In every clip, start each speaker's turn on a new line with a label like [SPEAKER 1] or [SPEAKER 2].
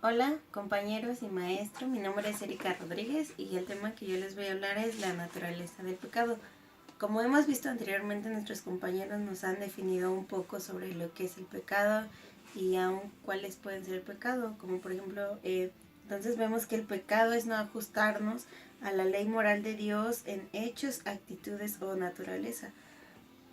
[SPEAKER 1] Hola compañeros y maestro, mi nombre es Erika Rodríguez y el tema que yo les voy a hablar es la naturaleza del pecado. Como hemos visto anteriormente, nuestros compañeros nos han definido un poco sobre lo que es el pecado y aún cuáles pueden ser el pecado, como por ejemplo, entonces vemos que el pecado es no ajustarnos a la ley moral de Dios en hechos, actitudes o naturaleza.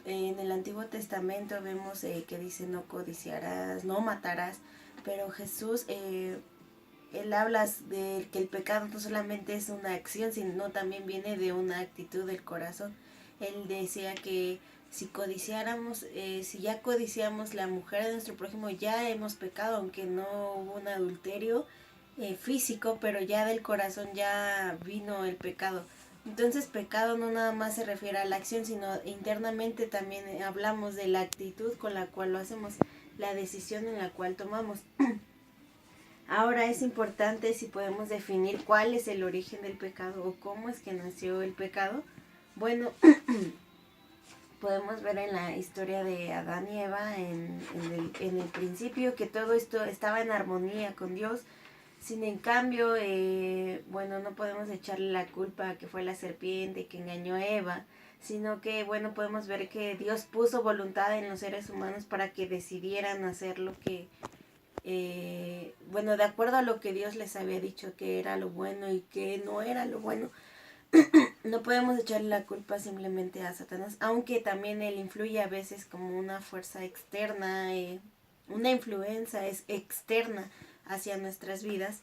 [SPEAKER 1] En el Antiguo Testamento vemos que dice no codiciarás, no matarás, pero Jesús, él habla de que el pecado no solamente es una acción, sino también viene de una actitud del corazón. Él decía que si codiciáramos, si ya codiciamos la mujer de nuestro prójimo, ya hemos pecado, aunque no hubo un adulterio físico, pero ya del corazón ya vino el pecado. Entonces pecado no nada más se refiere a la acción, sino internamente también hablamos de la actitud con la cual lo hacemos, la decisión en la cual tomamos. Ahora es importante si podemos definir cuál es el origen del pecado o cómo es que nació el pecado. Bueno, podemos ver en la historia de Adán y Eva en el principio que todo esto estaba en armonía con Dios. Sin en cambio, no podemos echarle la culpa a que fue la serpiente que engañó a Eva, sino que, podemos ver que Dios puso voluntad en los seres humanos para que decidieran hacer lo que, de acuerdo a lo que Dios les había dicho que era lo bueno y que no era lo bueno. No podemos echarle la culpa simplemente a Satanás, aunque también él influye a veces como una fuerza externa, una influencia es externa hacia nuestras vidas.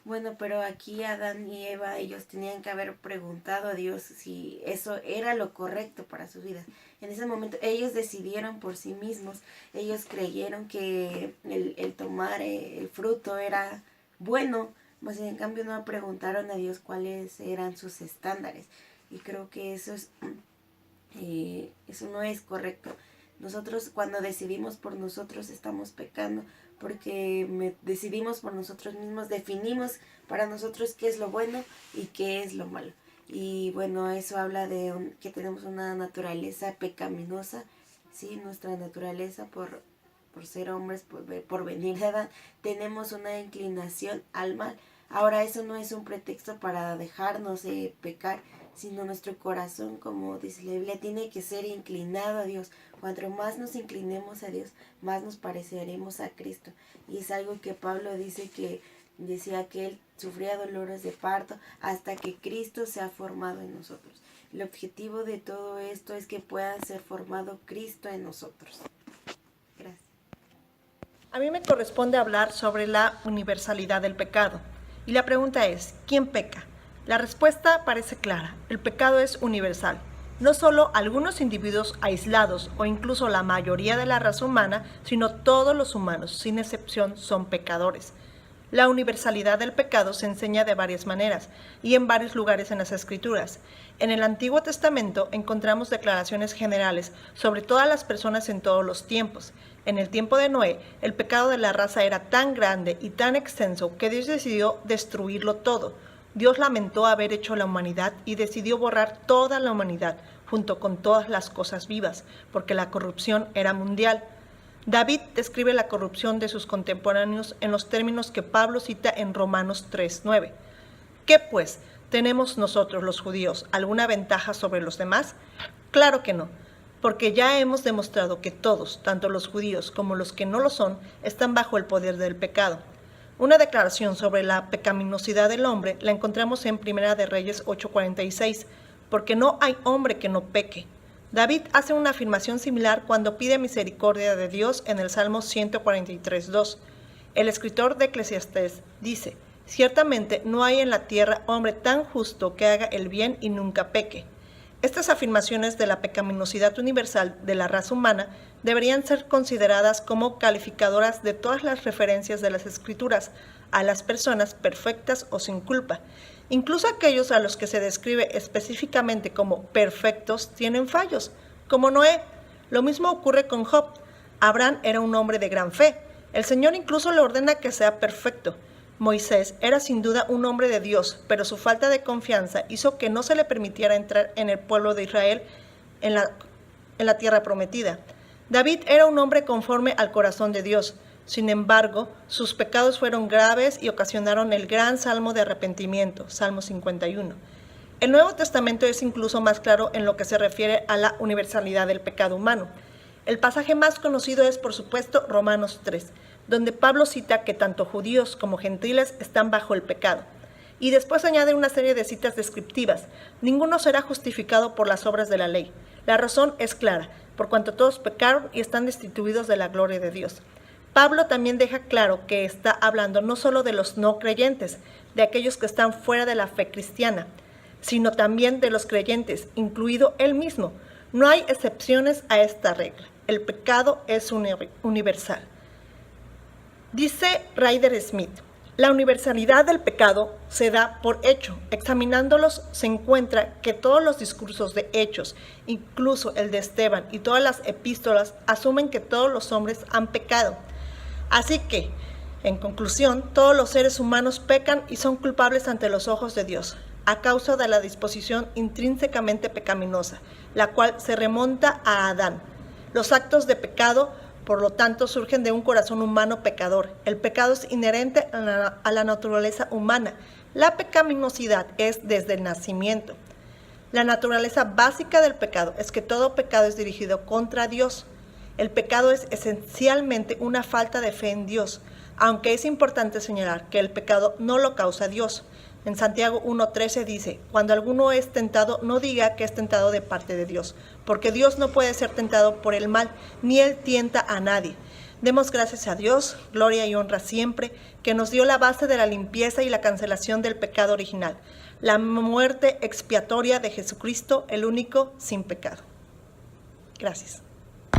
[SPEAKER 1] Bueno, pero aquí Adán y Eva, ellos tenían que haber preguntado a Dios si eso era lo correcto para sus vidas. En ese momento ellos decidieron por sí mismos, ellos creyeron que el tomar el fruto era bueno, pues en cambio no preguntaron a Dios cuáles eran sus estándares. Y creo que eso no es correcto. Nosotros cuando decidimos por nosotros estamos pecando, porque decidimos por nosotros mismos, definimos para nosotros qué es lo bueno y qué es lo malo. Y bueno, eso habla de que tenemos una naturaleza pecaminosa, ¿sí? Nuestra naturaleza por ser hombres, por venir de Adán, tenemos una inclinación al mal. Ahora eso no es un pretexto para dejarnos pecar, sino nuestro corazón, como dice la Biblia, tiene que ser inclinado a Dios. Cuanto más nos inclinemos a Dios, más nos pareceremos a Cristo. Y es algo que Pablo decía que él sufría dolores de parto hasta que Cristo se ha formado en nosotros. El objetivo de todo esto es que pueda ser formado Cristo en nosotros. Gracias.
[SPEAKER 2] A mí me corresponde hablar sobre la universalidad del pecado. Y la pregunta es, ¿quién peca? La respuesta parece clara, el pecado es universal. No solo algunos individuos aislados o incluso la mayoría de la raza humana, sino todos los humanos, sin excepción, son pecadores. La universalidad del pecado se enseña de varias maneras y en varios lugares en las Escrituras. En el Antiguo Testamento encontramos declaraciones generales sobre todas las personas en todos los tiempos. En el tiempo de Noé, el pecado de la raza era tan grande y tan extenso que Dios decidió destruirlo todo. Dios lamentó haber hecho la humanidad y decidió borrar toda la humanidad, junto con todas las cosas vivas, porque la corrupción era mundial. David describe la corrupción de sus contemporáneos en los términos que Pablo cita en Romanos 3:9. ¿Qué pues? ¿Tenemos nosotros los judíos alguna ventaja sobre los demás? Claro que no, porque ya hemos demostrado que todos, tanto los judíos como los que no lo son, están bajo el poder del pecado. Una declaración sobre la pecaminosidad del hombre la encontramos en Primera de Reyes 8:46, porque no hay hombre que no peque. David hace una afirmación similar cuando pide misericordia de Dios en el Salmo 143:2. El escritor de Eclesiastés dice, ciertamente no hay en la tierra hombre tan justo que haga el bien y nunca peque. Estas afirmaciones de la pecaminosidad universal de la raza humana deberían ser consideradas como calificadoras de todas las referencias de las Escrituras a las personas perfectas o sin culpa. Incluso aquellos a los que se describe específicamente como perfectos tienen fallos, como Noé. Lo mismo ocurre con Job. Abraham era un hombre de gran fe. El Señor incluso le ordena que sea perfecto. Moisés era sin duda un hombre de Dios, pero su falta de confianza hizo que no se le permitiera entrar en el pueblo de Israel en la tierra prometida. David era un hombre conforme al corazón de Dios, Sin embargo, sus pecados fueron graves y ocasionaron el gran salmo de arrepentimiento, Salmo 51. El Nuevo Testamento es incluso más claro en lo que se refiere a la universalidad del pecado humano. El pasaje más conocido es, por supuesto, Romanos 3, donde Pablo cita que tanto judíos como gentiles están bajo el pecado. Y después añade una serie de citas descriptivas. Ninguno será justificado por las obras de la ley. La razón es clara, por cuanto todos pecaron y están destituidos de la gloria de Dios. Pablo también deja claro que está hablando no solo de los no creyentes, de aquellos que están fuera de la fe cristiana, sino también de los creyentes, incluido él mismo. No hay excepciones a esta regla. El pecado es universal. Dice Ryder Smith, la universalidad del pecado se da por hecho. Examinándolos se encuentra que todos los discursos de Hechos, incluso el de Esteban y todas las epístolas, asumen que todos los hombres han pecado. Así que, en conclusión, todos los seres humanos pecan y son culpables ante los ojos de Dios, a causa de la disposición intrínsecamente pecaminosa, la cual se remonta a Adán. Los actos de pecado, por lo tanto, surgen de un corazón humano pecador. El pecado es inherente a la naturaleza humana. La pecaminosidad es desde el nacimiento. La naturaleza básica del pecado es que todo pecado es dirigido contra Dios. El pecado es esencialmente una falta de fe en Dios, aunque es importante señalar que el pecado no lo causa Dios. En Santiago 1:13 dice, cuando alguno es tentado, no diga que es tentado de parte de Dios, porque Dios no puede ser tentado por el mal, ni Él tienta a nadie. Demos gracias a Dios, gloria y honra siempre, que nos dio la base de la limpieza y la cancelación del pecado original, la muerte expiatoria de Jesucristo, el único sin pecado. Gracias.